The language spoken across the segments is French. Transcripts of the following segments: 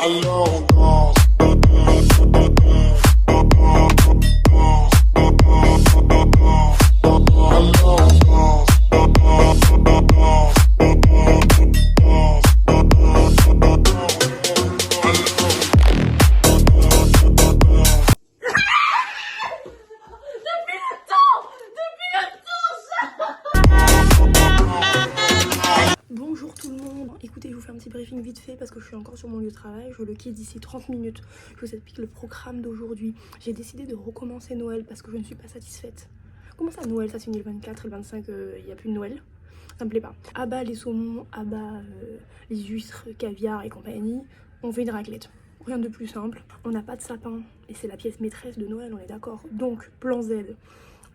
Alors on danse. Bonjour tout le monde, écoutez je vous fais un petit briefing vite fait parce que je suis encore sur mon lieu de travail, je le quitte d'ici 30 minutes. Je vous explique le programme d'aujourd'hui. J'ai décidé de recommencer Noël parce que je ne suis pas satisfaite. Comment ça Noël, ça se finit le 24 et le 25, il n'y a plus de Noël? Ça me plaît pas. À bas les saumons, à bas les huîtres, caviar et compagnie, on fait une raclette. Rien de plus simple, on n'a pas de sapin et c'est la pièce maîtresse de Noël, on est d'accord. Donc plan Z,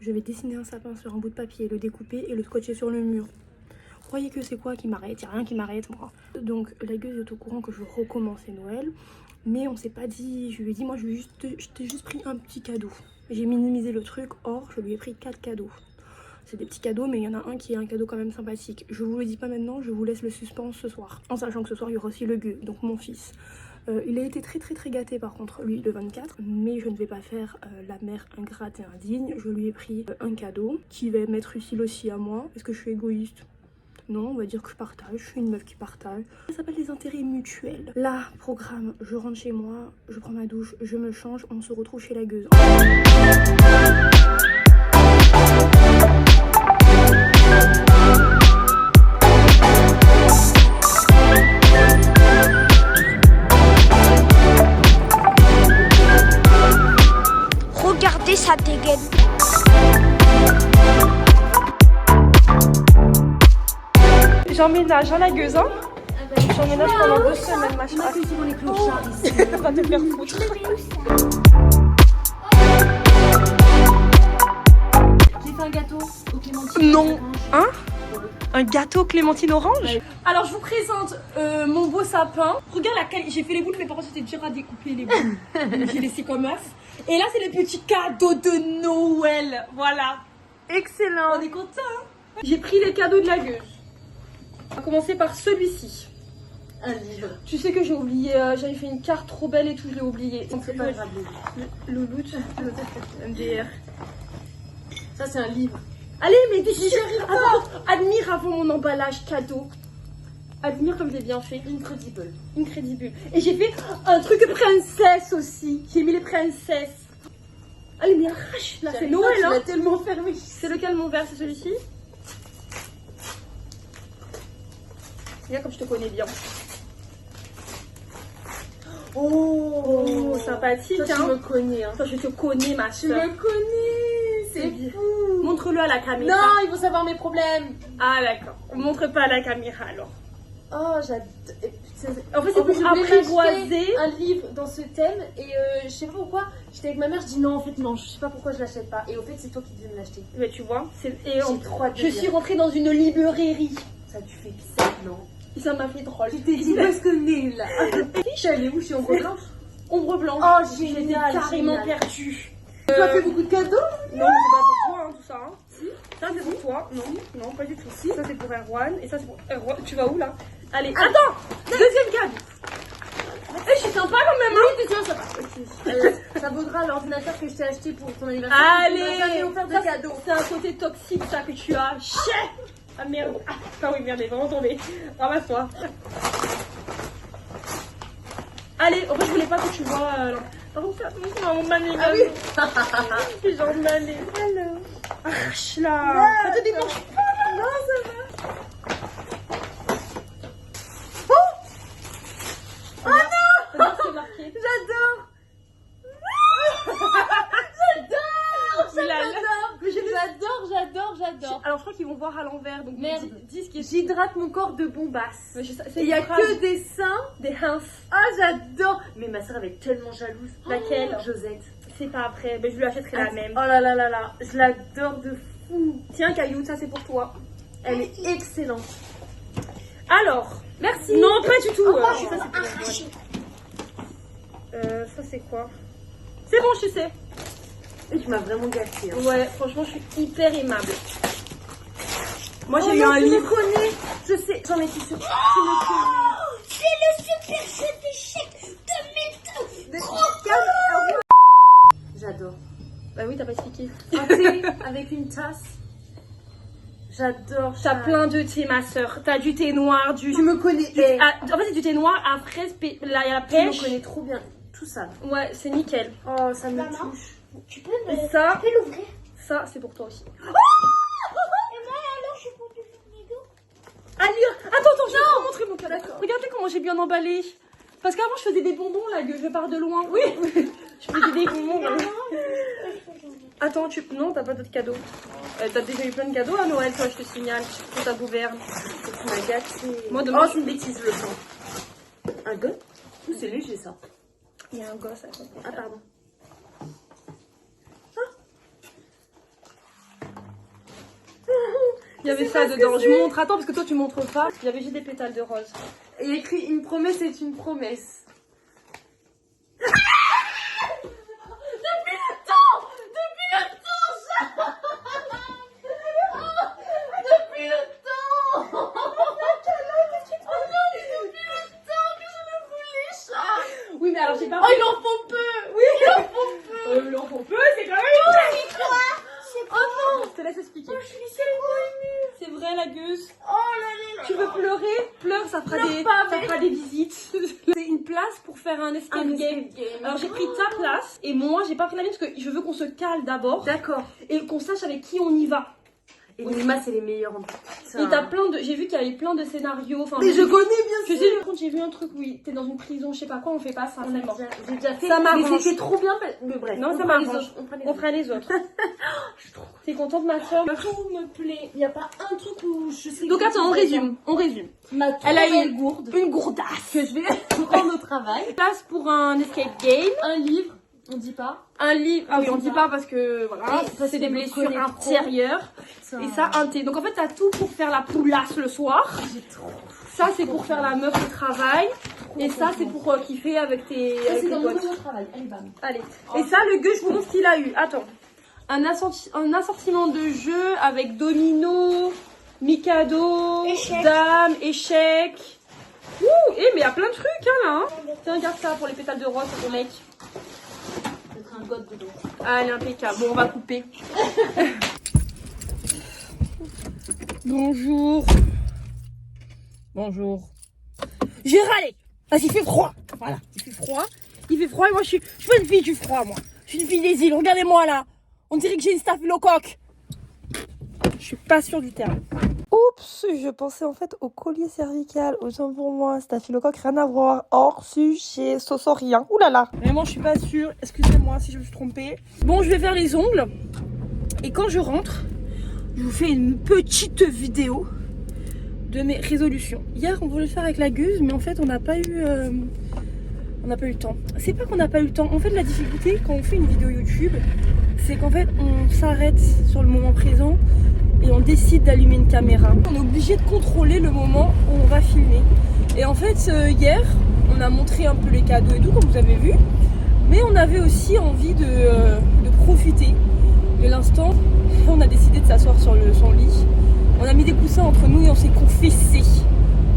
je vais dessiner un sapin sur un bout de papier, le découper et le scotcher sur le mur. Croyez que c'est quoi qui m'arrête? Il n'y a rien qui m'arrête moi. Donc la gueuse est au courant que je recommençais Noël, mais on s'est pas dit, je lui ai dit moi je t'ai juste pris un petit cadeau. J'ai minimisé le truc, or je lui ai pris 4 cadeaux. C'est des petits cadeaux mais il y en a un qui est un cadeau quand même sympathique. Je vous le dis pas maintenant, je vous laisse le suspense ce soir. En sachant que ce soir il y aura aussi le gueux, donc mon fils. Il a été très gâté par contre lui le 24, mais je ne vais pas faire la mère ingrate et indigne. Je lui ai pris un cadeau qui va m'être utile aussi à moi. Est-ce que je suis égoïste? Non, on va dire que je partage, je suis une meuf qui partage. Ça s'appelle les intérêts mutuels. Là, programme, je rentre chez moi, je prends ma douche, je me change, on se retrouve chez la gueuse. Regardez sa dégaine. J'emménage à la gueuse, hein. J'emménage pendant 2 semaines, ma chérie. Cultivons les clochards ici. Va te faire foutre. J'ai fait un gâteau au clémentine. Non, hein? Un gâteau clémentine orange? Alors je vous présente mon beau sapin. Regarde la qualité, j'ai fait les boules, mes parents s'étaient déjà découpé les boules. J'ai laissé comme œuf. Et là c'est les petits cadeaux de Noël. Voilà. Excellent. On est content. Hein? J'ai pris les cadeaux de la gueuse. On va commencer par celui-ci. Un livre. Tu sais que j'ai oublié, j'avais fait une carte trop belle et tout, je l'ai oublié. C'est pas grave. Le loot, MDR. Ça, c'est un livre. Allez, mais admire avant mon emballage cadeau. Admire comme j'ai bien fait. Incredible. Incredible. Et j'ai fait un truc princesse aussi. J'ai mis les princesses. Allez, mais arrache. Là, c'est Noël, Tu hein. l'as tellement fermé. C'est lequel mon verre? C'est celui-ci? Regarde comme je te connais bien. Oh, sympathique, toi, hein. tu me connais, hein. Toi, je te connais, ma Tu soeur. me connais. C'est bien. fou. Montre-le à la caméra. Non, il faut savoir mes problèmes. Ah, d'accord. On montre pas à la caméra, alors. Oh, j'adore. En fait, c'est pour apprivoiser. Un livre dans ce thème et je sais pas pourquoi. J'étais avec ma mère, je dis non, en fait, non, je sais pas pourquoi je l'achète pas. Et au fait, c'est toi qui devais me l'acheter. Mais tu vois, Je suis rentrée dans une librairie. Ça, tu fais bizarre, non? Ça m'a fait drôle. Tu t'es dit, où est-ce que nul là? Je suis allée où? Je suis ombre blanche. Ombre blanche. Oh, J'étais génial. carrément génial. perdue. Tu as fait beaucoup de cadeaux? Non, c'est pas pour toi, hein, tout ça. Hein. Si. Ça, c'est pour toi. Non, pas du tout. Si. Ça, c'est pour Erwan. Et ça, c'est pour Erwan. Tu vas où là? Allez, attends. Deuxième cadeau. Eh, je suis sympa quand même, hein. Oui, t'es bien sympa. Ça vaudra l'ordinateur que je t'ai acheté pour ton anniversaire. Tu m'as Allez. jamais offert de cadeaux. C'est un côté toxique, ça, que tu as. Chais. Ah merde. Ah oui, merde, elle est vraiment tombée. Ramasse-toi. Allez, en fait, je voulais pas que tu vois. Par contre, ça mon mané. Ah oui. Genre mané. Alors. Arrache-la. Ouais, Ça te démange pas. Non, ça va. Oh non. Regarde ce qui est marqué. J'adore. J'adore. Alors, je crois qu'ils vont voir à l'envers. Donc, Merde. dis ce qui est. J'hydrate mon corps de bombasse. Il y a que des seins. des hinces. Ah, j'adore. Mais ma soeur, elle est tellement jalouse. Laquelle? Josette. C'est pas après. Ben, je lui achèterai la même. Oh là là là là. Je l'adore de fou. Tiens, caillou, ça c'est pour toi. Elle est excellente. Alors, Merci. non, pas du tout. revoir. Ça, c'est pour moi. Ça, c'est quoi? C'est bon, je sais. Et tu m'as vraiment gâtée. Hein. Ouais, franchement, je suis hyper aimable. Moi, Oh j'ai eu non, un tu livre. me connais. Je sais. J'en étais sûre. Tu me connais. C'est le super jeu d'échecs. kiffes. Un thé avec une tasse. J'adore. T'as plein de thé, ma soeur. T'as du thé noir, du. Tu me connais. En fait, c'est du thé noir à fraise, là, il y a la Tu me pêche. connais trop bien. Tout ça. Ouais, c'est nickel. Oh, ça me Maman, touche. Tu peux Et ça, l'ouvrir. ça, c'est pour toi aussi. Et moi alors, je peux te faire des dos. Attends, je vais te montrer mon cadeau. Regardez comment j'ai bien emballé. Parce qu'avant, je faisais des bonbons, là, que je pars de loin. Oui. Je faisais des bonbons. là. Attends, non, t'as pas d'autres cadeaux. T'as déjà eu plein de cadeaux à Noël, toi, je te signale. Pour ta gouverne. Tu m'as gâté. Moi, demain, Oh, c'est une bêtise, le sang. Un gosse. C'est léger, ça. il y a un gosse à côté. Ah, pardon. Il y avait ça dedans. Je montre. Attends, parce que toi, tu montres pas. Il y avait juste des pétales de rose. Il y a écrit une promesse est une promesse. Oui, mais alors, j'ai pas. Oh, il en faut peu. Oui, il en faut peu. Il en faut peu, c'est quand même. Oh non. Je te laisse expliquer. Je suis trop émue. C'est vrai, la gueuse. Oh là là. Tu veux pleurer? Pleure, ça fera, Pleure des, pas, ça mais- fera des visites. C'est une place pour faire un escape game. Alors j'ai pris ta place et moi j'ai pas pris la mienne parce que je veux qu'on se cale d'abord D'accord. et qu'on sache avec qui on y va. Et Nima, c'est les meilleurs en plus. Et t'as plein de, j'ai vu qu'il y avait plein de scénarios. Enfin, Mais je connais je bien sais, sûr. par contre j'ai vu un truc où t'es dans une prison, je sais pas quoi, on fait pas ça. On a vraiment. j'ai déjà fait. Ça m'arrange. Mais c'était trop bien. Mais bref. Non, on ça prend les m'arrange. autres, on prend les On autres. fera les autres. T'es contente ma soeur? Tout me plaît. Il n'y a pas un truc où je sais. Donc attends, on résume. Elle a une une gourde une gourdasse. que je vais prendre au travail. Place pour un escape game. Un livre, on dit pas. Un livre. Ah oui, on dit dit pas parce que voilà, Et parce c'est des qu'elle me blessures connaît trop. intérieures. Et ça, un thé. Donc en fait, t'as tout pour faire la poulasse le soir. J'ai trop. Ça, c'est pour faire la meuf au travail. Et ça, c'est pour kiffer avec tes, Ça, avec c'est tes dans mon potes. nouveau travail. Allez, bam. Allez. Et ça, le gueux, je vous montre ce qu'il a eu. Attends. Un assortiment de jeux avec domino, Mikado, Échec. dame, échec. Ouh, mais il y a plein de trucs hein, là. Hein. Tiens, regarde ça pour les pétales de rose pour ton mec. Mettre un god dedans. Ah, elle est impeccable. Bon, on va couper. Bonjour. Bonjour. J'ai râlé. Parce qu'il fait froid. Voilà, il fait froid. Il fait froid et moi, je suis pas une fille du froid, moi. Je suis une fille des îles. Regardez-moi là. On dirait que j'ai une staphylocoque. Je suis pas sûre du terme. Oups, je pensais en fait au collier cervical, autant pour moi, staphylocoque, rien à voir, hors sujet, rien. Ouh là là. Vraiment, je suis pas sûre, excusez-moi si je me suis trompée. Bon, je vais faire les ongles, et quand je rentre, je vous fais une petite vidéo de mes résolutions. Hier, on voulait le faire avec la gueuse, mais en fait, on n'a pas eu le temps. C'est pas qu'on n'a pas eu le temps, en fait, la difficulté quand on fait une vidéo YouTube, c'est qu'en fait, on s'arrête sur le moment présent, et on décide d'allumer une caméra. On est obligé de contrôler le moment où on va filmer. Et en fait, hier, on a montré un peu les cadeaux et tout, comme vous avez vu. Mais on avait aussi envie de profiter de l'instant. On a décidé de s'asseoir sur son lit. On a mis des coussins entre nous et on s'est confessé.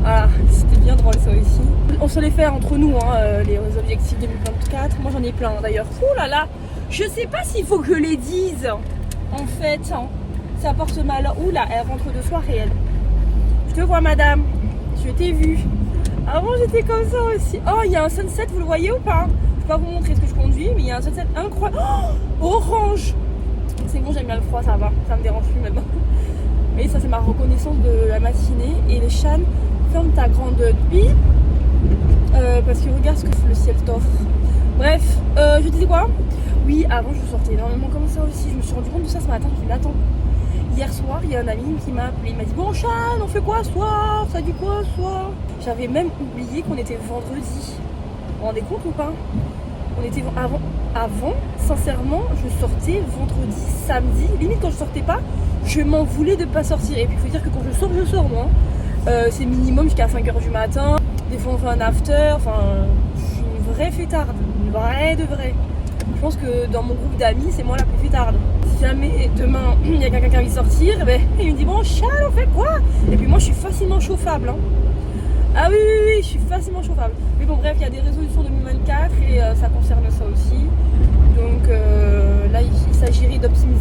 Voilà, c'était bien drôle ça aussi. On se les fait entre nous, hein, les objectifs 2024. Moi j'en ai plein d'ailleurs. Oh là là, je sais pas s'il faut que je les dise. En fait, hein. Ça porte mal. Oula, elle rentre de soirée, elle. Je te vois, madame. Je t'ai vue. Avant, j'étais comme ça aussi. Oh, il y a un sunset, vous le voyez ou pas? Je vais pas vous montrer ce que je conduis, mais il y a un sunset incroyable. Oh, orange. C'est bon, j'aime bien le froid, ça va. Ça me dérange plus maintenant. Mais ça, c'est ma reconnaissance de la matinée. Et les Chan, ferme ta grande bille. Parce que regarde ce que le ciel t'offre. Bref, je disais quoi? Oui, avant, je sortais énormément comme ça aussi. Je me suis rendu compte de ça ce matin. Je me suis dit, attends. Hier soir, il y a un ami qui m'a appelé. Il m'a dit, bon, Chan, on fait quoi ce soir? Ça dit quoi ce soir? J'avais même oublié qu'on était vendredi. Vous vous rendez compte ou pas? On était avant, sincèrement, je sortais vendredi, samedi. Limite, quand je sortais pas, je m'en voulais de pas sortir. Et puis, il faut dire que quand je sors, moi. C'est minimum jusqu'à 5h du matin. Des fois, on fait un after. Enfin, je suis une vraie fêtarde. Une vraie de vraie. Je pense que dans mon groupe d'amis, c'est moi la plus fêtarde. Si jamais demain il y a quelqu'un qui a envie de sortir, ben, il me dit bon, Chan, on fait quoi? Et puis moi, je suis facilement chauffable. Hein. Ah oui, je suis facilement chauffable. Mais bon, bref, il y a des résolutions 2024 et ça concerne ça aussi. Donc là, il s'agirait d'optimiser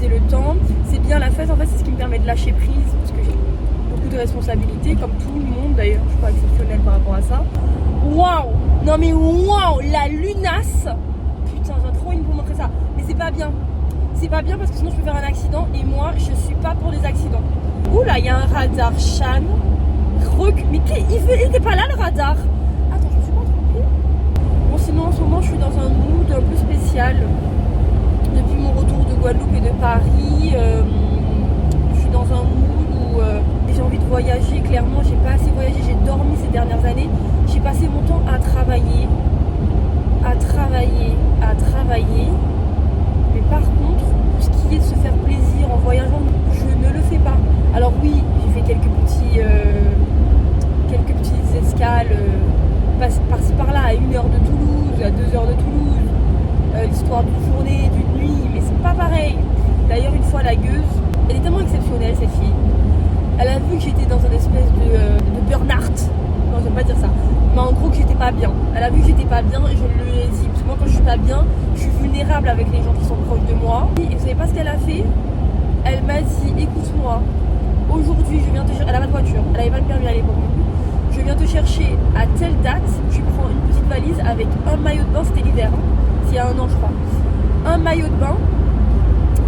c'est ce qui me permet de lâcher prise parce que j'ai beaucoup de responsabilités, comme tout le monde d'ailleurs. Je suis pas exceptionnelle par rapport à ça. Waouh! Non mais waouh! La lunasse! Putain, j'ai trop envie de vous montrer ça. Mais c'est pas bien. C'est pas bien parce que sinon je peux faire un accident et moi je suis pas pour les accidents. Ouh là, il y a un radar Chan. Mais il était pas là le radar. Attends, je me suis pas trompée. Bon, sinon en ce moment je suis dans un mood un peu spécial. Depuis mon retour de Guadeloupe et de Paris, je suis dans un mood où j'ai envie de voyager. Clairement, j'ai pas assez voyagé. J'ai dormi ces dernières années. J'ai passé mon temps à travailler. Mais par contre, pour ce qui est de se faire plaisir en voyageant, je ne le fais pas. Alors oui, j'ai fait quelques petites escales par-ci par-là à 1 heure de Toulouse, à 2 heures de Toulouse, l'histoire d'une journée, d'une nuit, mais c'est pas pareil. D'ailleurs, une fois la gueuse, elle est tellement exceptionnelle cette fille. Elle a vu que j'étais dans une espèce de burn-out. Non, j'aime pas dire ça. Mais en gros que j'étais pas bien. Elle a vu que j'étais pas bien et je lui ai dit. Parce que moi quand je suis pas bien, je suis vulnérable avec les gens qui sont proches de moi. Et vous savez pas ce qu'elle a fait? Elle m'a dit, écoute-moi, aujourd'hui je viens te chercher. Elle a pas de voiture, elle avait pas le permis à l'époque non plus. Je viens te chercher à telle date, tu prends une petite valise avec un maillot de bain, c'était l'hiver, hein, c'est il y a 1 an je crois. Un maillot de bain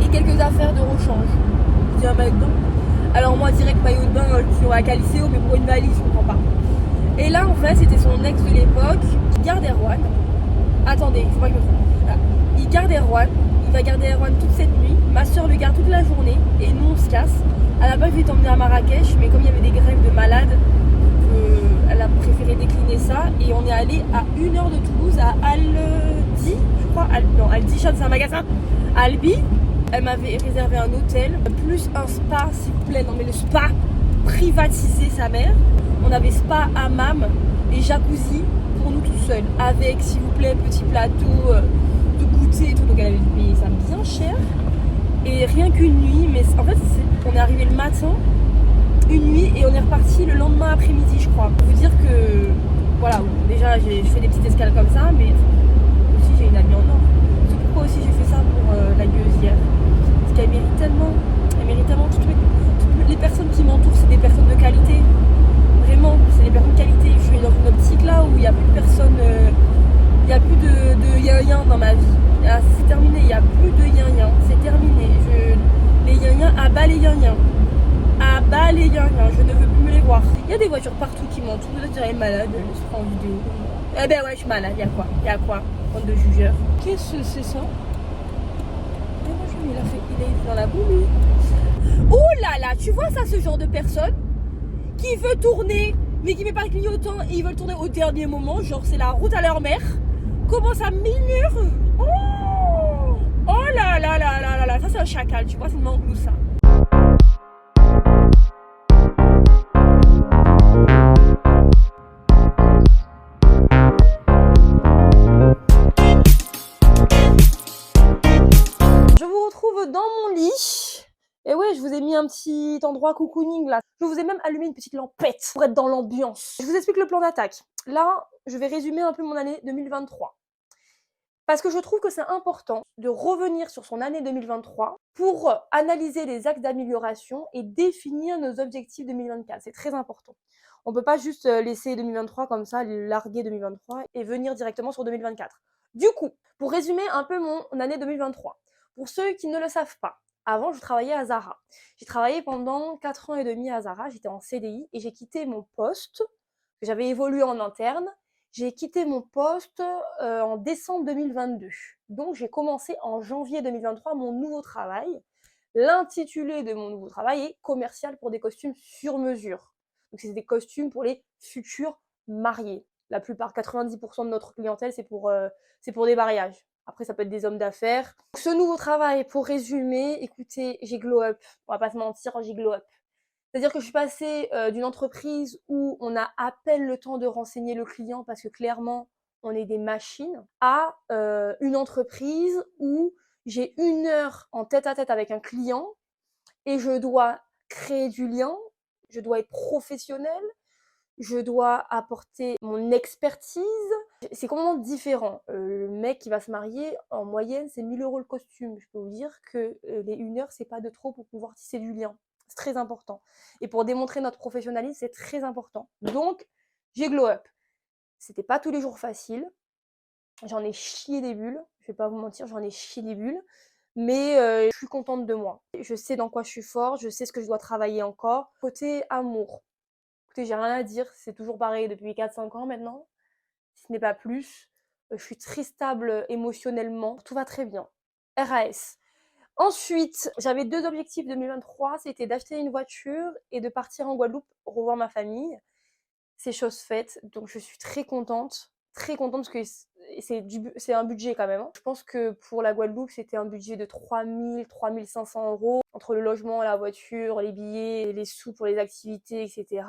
et quelques affaires de rechange. Je dis un maillot de bain. Alors moi direct maillot de bain, tu vois à Caliceo, mais pour une valise, je comprends pas. Et là en fait c'était son ex de l'époque qui garde Erwan. Attendez, faut pas que je me trompe. Voilà. Il garde Erwan, il va garder Erwan toute cette nuit. Ma soeur le garde toute la journée et nous on se casse. À la base je vais t'emmener à Marrakech, mais comme il y avait des grèves de malades, elle a préféré décliner ça. Et on est allé à 1 heure de Toulouse à Aldi, je crois. Non, Aldi, c'est un magasin. Albi. Elle m'avait réservé un hôtel, plus un spa s'il vous plaît. Non mais le spa privatisé sa mère. On avait spa, hammam et jacuzzi pour nous tout seuls. Avec s'il vous plaît petit plateau de goûter et tout. Donc elle avait payé ça bien cher. Et rien qu'une nuit, mais en fait on est arrivé le matin, une nuit et on est reparti le lendemain après-midi je crois. Pour vous dire que voilà, déjà j'ai fait des petites escales comme ça, mais aussi j'ai une amie en or. C'est pourquoi aussi j'ai fait ça pour la gueuse hier. Parce qu'elle mérite tellement, toutes les personnes qui m'entourent, c'est des personnes de qualité. Vraiment, c'est des personnes de qualité. Je suis dans une optique là où il n'y a plus de personnes, il n'y a plus de yin-yin dans ma vie. C'est terminé, il n'y a plus de yin-yin, c'est terminé. Les yin-yin, à bas les yin-yin. À bas les yin-yin, je ne veux plus me les voir. Il y a des voitures partout qui m'entourent, vous êtes malade, je se prends en vidéo. Eh ben ouais, je suis malade, il y a quoi Bande de jugeurs. Qu'est-ce que c'est ça? Il est dans la boue lui. Oh là là, tu vois ça, ce genre de personne qui veut tourner mais qui met pas le clignotant et ils veulent tourner au dernier moment, genre c'est la route à leur mère. Comment ça m'énerve. Oh là là là là là là, ça c'est un chacal, tu vois, c'est une mangouste ça. Dans mon lit. Et ouais, je vous ai mis un petit endroit cocooning là. Je vous ai même allumé une petite lampette pour être dans l'ambiance. Je vous explique le plan d'attaque. Là, je vais résumer un peu mon année 2023. Parce que je trouve que c'est important de revenir sur son année 2023 pour analyser les axes d'amélioration et définir nos objectifs 2024. C'est très important. On ne peut pas juste laisser 2023 comme ça, larguer 2023 et venir directement sur 2024. Du coup, pour résumer un peu mon année 2023, pour ceux qui ne le savent pas, avant je travaillais à Zara. J'ai travaillé pendant 4 ans et demi à Zara, j'étais en CDI et j'ai quitté mon poste, que j'avais évolué en interne. J'ai quitté mon poste en décembre 2022. Donc j'ai commencé en janvier 2023 mon nouveau travail. L'intitulé de mon nouveau travail est commercial pour des costumes sur mesure. Donc c'est des costumes pour les futurs mariés. La plupart, 90% de notre clientèle, c'est pour des mariages. Après, ça peut être des hommes d'affaires. Ce nouveau travail, pour résumer, écoutez, j'ai glow up. On va pas se mentir, j'ai glow up. C'est-à-dire que je suis passée d'une entreprise où on a à peine le temps de renseigner le client parce que clairement, on est des machines, à une entreprise où j'ai 1 heure en tête-à-tête avec un client et je dois créer du lien, je dois être professionnelle, je dois apporter mon expertise. C'est complètement différent. Le mec qui va se marier, en moyenne, c'est 1 000 € le costume. Je peux vous dire que les 1 heure, c'est pas de trop pour pouvoir tisser du lien. C'est très important. Et pour démontrer notre professionnalisme, c'est très important. Donc, j'ai glow up. C'était pas tous les jours facile. J'en ai chié des bulles. Je vais pas vous mentir, j'en ai chié des bulles. Mais je suis contente de moi. Je sais dans quoi je suis forte, je sais ce que je dois travailler encore. Côté amour, écoutez, j'ai rien à dire, c'est toujours pareil depuis 4-5 ans maintenant, si ce n'est pas plus. Je suis très stable émotionnellement, tout va très bien. RAS. Ensuite, j'avais 2 objectifs 2023, c'était d'acheter une voiture et de partir en Guadeloupe revoir ma famille. C'est chose faite, donc je suis très contente parce que c'est un budget quand même, hein. Je pense que pour la Guadeloupe, c'était un budget de 3 500 € entre le logement, la voiture, les billets, les sous pour les activités, etc.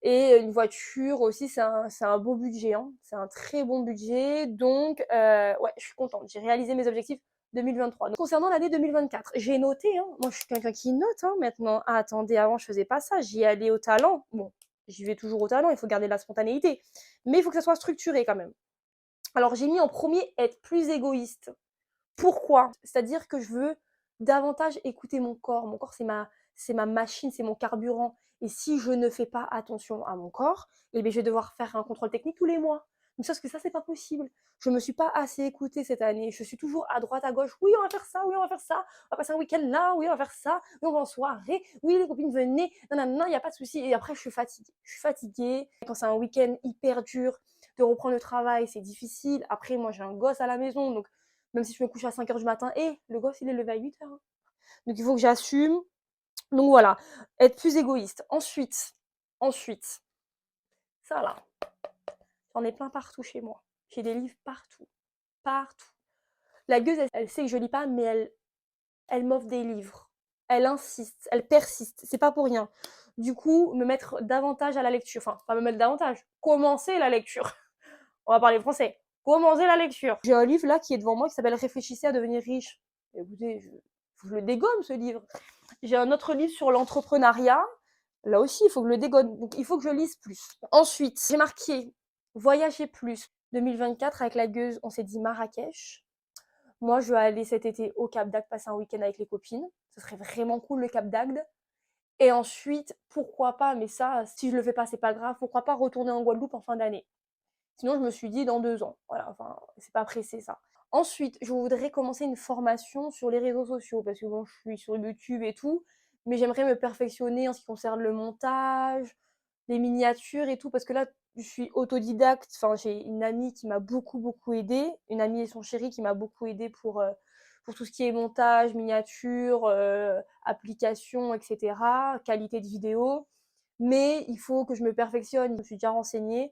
Et une voiture aussi, c'est un beau budget, hein. C'est un très bon budget. Donc, ouais, je suis contente. J'ai réalisé mes objectifs 2023. Donc, concernant l'année 2024, j'ai noté, hein. Moi, je suis quelqu'un qui note, hein, maintenant. Ah, attendez, avant, je faisais pas ça. J'y allais au talent. Bon, j'y vais toujours au talent. Il faut garder la spontanéité. Mais il faut que ça soit structuré quand même. Alors, j'ai mis en premier être plus égoïste. Pourquoi? C'est-à-dire que je veux davantage écouter mon corps. Mon corps, c'est ma machine, c'est mon carburant. Et si je ne fais pas attention à mon corps, eh bien, je vais devoir faire un contrôle technique tous les mois. Donc, sauf que ça, c'est pas possible. Je me suis pas assez écoutée cette année. Je suis toujours à droite, à gauche. Oui, on va faire ça. Oui, on va faire ça. On va passer un week-end là. Oui, on va faire ça. Oui, on va en soirée. Oui, les copines venaient. Non, non, non, il n'y a pas de souci. Et après, je suis fatiguée. Je suis fatiguée. Quand c'est un week-end hyper dur, de reprendre le travail, c'est difficile. Après, moi, j'ai un gosse à la maison. Donc, même si je me couche à 5 h du matin, et le gosse, il est levé à 8 h, hein. Donc, il faut que j'assume. Donc, voilà, être plus égoïste. Ensuite, ça là, j'en ai plein partout chez moi. J'ai des livres partout, partout. La gueuse, elle sait que je lis pas, mais elle m'offre des livres. Elle insiste, elle persiste. C'est pas pour rien. Du coup, me mettre davantage à la lecture. Enfin, pas me mettre davantage. Commencer la lecture. On va parler français. Commencer la lecture. J'ai un livre là qui est devant moi qui s'appelle Réfléchissez à devenir riche. Écoutez, faut que je le dégomme ce livre. J'ai un autre livre sur l'entrepreneuriat. Là aussi, il faut que je le dégomme. Donc, il faut que je lise plus. Ensuite, j'ai marqué voyager plus. 2024, avec la gueuse, on s'est dit Marrakech. Moi, je vais aller cet été au Cap d'Agde passer un week-end avec les copines. Ce serait vraiment cool le Cap d'Agde. Et ensuite, pourquoi pas, mais ça, si je le fais pas, c'est pas grave, pourquoi pas retourner en Guadeloupe en fin d'année. Sinon, je me suis dit dans 2 ans. Voilà, enfin, c'est pas pressé ça. Ensuite, je voudrais commencer une formation sur les réseaux sociaux parce que bon, je suis sur YouTube et tout, mais j'aimerais me perfectionner en ce qui concerne le montage, les miniatures et tout, parce que là, je suis autodidacte. Enfin, j'ai une amie qui m'a beaucoup, beaucoup aidée, une amie et son chéri qui m'a beaucoup aidée pour tout ce qui est montage, miniature, application, etc., qualité de vidéo. Mais il faut que je me perfectionne. Je me suis déjà renseignée.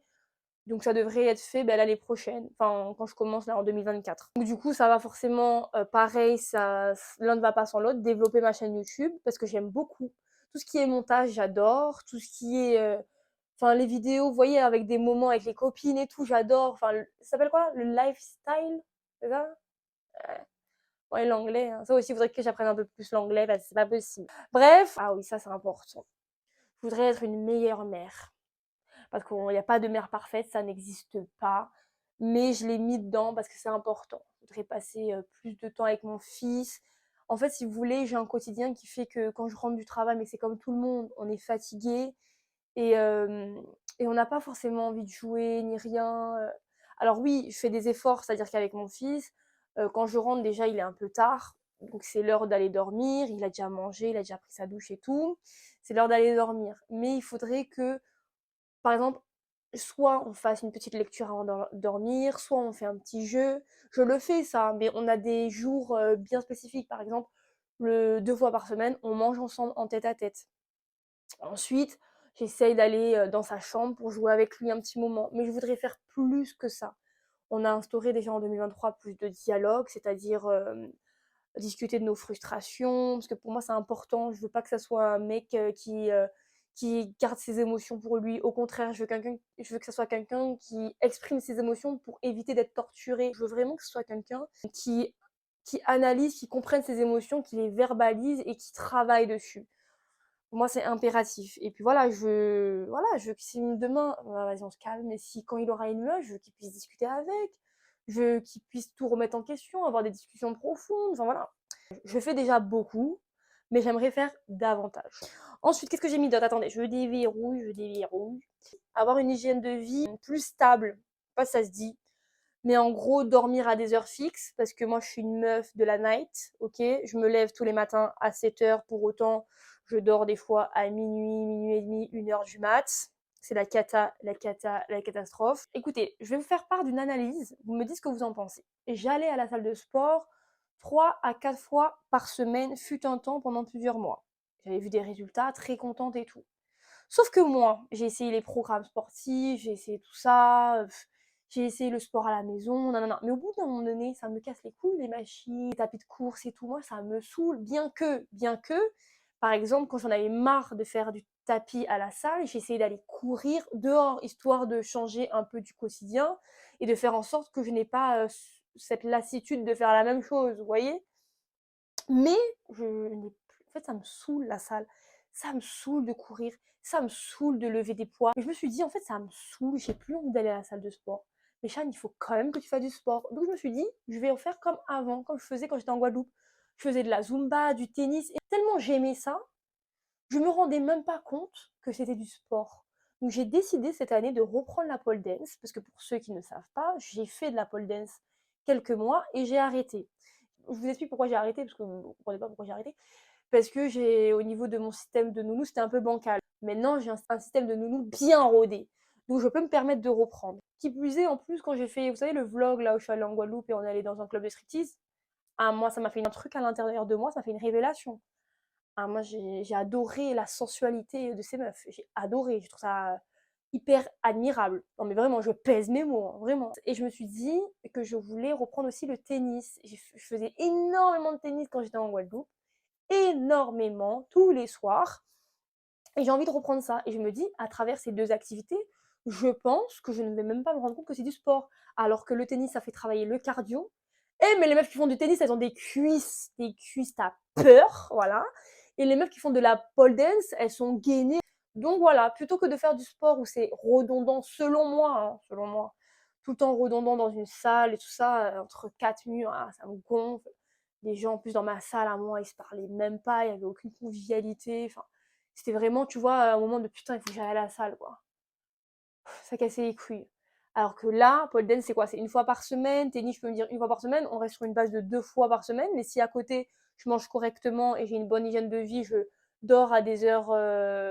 Donc ça devrait être fait l'année prochaine, enfin quand je commence là en 2024. Donc du coup ça va forcément pareil, ça, l'un ne va pas sans l'autre, développer ma chaîne YouTube parce que j'aime beaucoup. Tout ce qui est montage, j'adore. Tout ce qui est, enfin les vidéos, vous voyez, avec des moments avec les copines et tout, j'adore. Enfin, ça s'appelle quoi? Le lifestyle, c'est ça? Ouais, l'anglais, hein. Ça aussi, il faudrait que j'apprenne un peu plus l'anglais parce que c'est pas possible. Bref, ah oui, ça c'est important. Je voudrais être une meilleure mère. Parce qu'il n'y a pas de mère parfaite, ça n'existe pas. Mais je l'ai mis dedans parce que c'est important. Je voudrais passer plus de temps avec mon fils. En fait, si vous voulez, j'ai un quotidien qui fait que quand je rentre du travail, mais c'est comme tout le monde, on est fatigué et, et on n'a pas forcément envie de jouer ni rien. Alors oui, je fais des efforts, c'est-à-dire qu'avec mon fils, quand je rentre, déjà, il est un peu tard. Donc c'est l'heure d'aller dormir, il a déjà mangé, il a déjà pris sa douche et tout. C'est l'heure d'aller dormir. Mais il faudrait que par exemple, soit on fasse une petite lecture avant de dormir, soit on fait un petit jeu. Je le fais ça, mais on a des jours bien spécifiques. Par exemple, 2 fois par semaine, on mange ensemble en tête à tête. Ensuite, j'essaye d'aller dans sa chambre pour jouer avec lui un petit moment. Mais je voudrais faire plus que ça. On a instauré déjà en 2023 plus de dialogue, c'est-à-dire discuter de nos frustrations, parce que pour moi c'est important. Je veux pas que ça soit un mec qui garde ses émotions pour lui. Au contraire, je veux que ça soit quelqu'un qui exprime ses émotions pour éviter d'être torturé. Je veux vraiment que ce soit quelqu'un qui analyse, qui comprenne ses émotions, qui les verbalise et qui travaille dessus. Moi, c'est impératif. Et puis voilà, si demain, vas-y, on se calme, et si quand il aura une meuf, je veux qu'il puisse discuter avec, je veux qu'il puisse tout remettre en question, avoir des discussions profondes, enfin voilà. Je fais déjà beaucoup, mais j'aimerais faire davantage. Ensuite, qu'est-ce que j'ai mis d'autre? Attendez, je déverrouille. Avoir une hygiène de vie plus stable, je sais pas si ça se dit, mais en gros, dormir à des heures fixes, parce que moi, je suis une meuf de la night, ok? Je me lève tous les matins à 7 heures, pour autant, je dors des fois à minuit, minuit et demi, 1 heure du mat. C'est la catastrophe. Écoutez, je vais vous faire part d'une analyse, vous me dites ce que vous en pensez. J'allais à la salle de sport 3 à 4 fois par semaine, fut un temps pendant plusieurs mois. J'avais vu des résultats, très contente et tout. Sauf que moi, j'ai essayé les programmes sportifs, j'ai essayé tout ça, j'ai essayé le sport à la maison, nanana. Mais au bout d'un moment donné, ça me casse les couilles, les machines, les tapis de course et tout. Moi, ça me saoule. Bien que, par exemple, quand j'en avais marre de faire du tapis à la salle, j'ai essayé d'aller courir dehors, histoire de changer un peu du quotidien et de faire en sorte que je n'ai pas cette lassitude de faire la même chose, vous voyez? Mais je n'ai plus. En fait, ça me saoule la salle. Ça me saoule de courir. Ça me saoule de lever des poids. Et je me suis dit, en fait, ça me saoule. J'ai plus envie d'aller à la salle de sport. Mais Chan, il faut quand même que tu fasses du sport. Donc, je me suis dit, je vais en faire comme avant, comme je faisais quand j'étais en Guadeloupe. Je faisais de la zumba, du tennis. Et tellement j'aimais ça, je me rendais même pas compte que c'était du sport. Donc, j'ai décidé cette année de reprendre la pole dance. Parce que pour ceux qui ne savent pas, j'ai fait de la pole dance quelques mois et j'ai arrêté. Je vous explique pourquoi j'ai arrêté, parce que vous ne comprenez pas pourquoi j'ai arrêté. Parce que au niveau de mon système de nounou, c'était un peu bancal. Maintenant, j'ai un système de nounou bien rodé. Donc, je peux me permettre de reprendre. Qui plus est, en plus, quand j'ai fait, vous savez, le vlog là où je suis allée en Guadeloupe et on est allé dans un club de striptease, ah, moi, ça m'a fait un truc à l'intérieur de moi, ça m'a fait une révélation. Ah, moi, j'ai adoré la sensualité de ces meufs. J'ai adoré. Je trouve ça hyper admirable. Non, mais vraiment, je pèse mes mots, hein, vraiment. Et je me suis dit que je voulais reprendre aussi le tennis. Je faisais énormément de tennis quand j'étais en Guadeloupe. Énormément, tous les soirs. Et j'ai envie de reprendre ça. Et je me dis, à travers ces deux activités, je pense que je ne vais même pas me rendre compte que c'est du sport. Alors que le tennis, ça fait travailler le cardio. Eh, mais les meufs qui font du tennis, elles ont des cuisses, t'as peur, voilà. Et les meufs qui font de la pole dance, elles sont gainées. Donc voilà, plutôt que de faire du sport où c'est redondant, selon moi, tout le temps redondant dans une salle et tout ça, entre quatre murs, ah, ça me gonfle. Les gens, en plus, dans ma salle, à moi, ils se parlaient même pas, il n'y avait aucune convivialité. Enfin, c'était vraiment, tu vois, un moment de putain, il faut que j'aille à la salle, quoi. Ça cassait les couilles. Alors que là, pole dance, c'est quoi? C'est une fois par semaine. Tennis, je peux me dire une fois par semaine. On reste sur une base de 2 fois par semaine. Mais si à côté, je mange correctement et j'ai une bonne hygiène de vie, je dors à des heures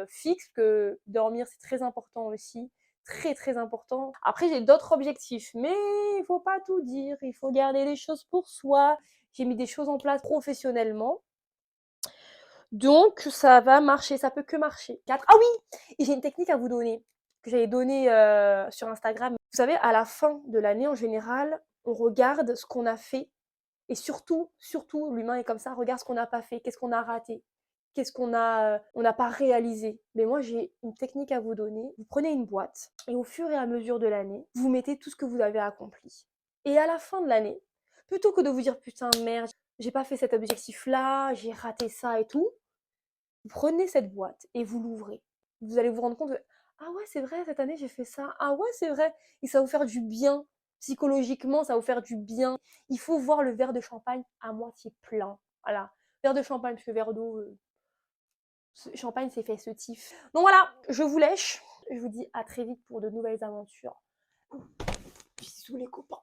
fixes, que dormir, c'est très important aussi. Très, très important. Après, j'ai d'autres objectifs. Mais il faut pas tout dire. Il faut garder les choses pour soi. J'ai mis des choses en place professionnellement. Donc, ça va marcher, ça peut que marcher. Ah oui! Et j'ai une technique à vous donner, que j'avais donnée sur Instagram. Vous savez, à la fin de l'année, en général, on regarde ce qu'on a fait. Et surtout, l'humain est comme ça, regarde ce qu'on n'a pas fait, qu'est-ce qu'on a raté, qu'est-ce qu'on a, on n'a pas réalisé. Mais moi, j'ai une technique à vous donner. Vous prenez une boîte et au fur et à mesure de l'année, vous mettez tout ce que vous avez accompli. Et à la fin de l'année, plutôt que de vous dire putain, merde, j'ai pas fait cet objectif-là, j'ai raté ça et tout, vous prenez cette boîte et vous l'ouvrez. Vous allez vous rendre compte de ah ouais, c'est vrai, cette année j'ai fait ça. Ah ouais, c'est vrai. Et ça va vous faire du bien. Psychologiquement, ça va vous faire du bien. Il faut voir le verre de champagne à moitié plein. Voilà. Verre de champagne, parce que verre d'eau, champagne, c'est festif. Donc voilà, je vous lèche. Je vous dis à très vite pour de nouvelles aventures. Bisous les copains.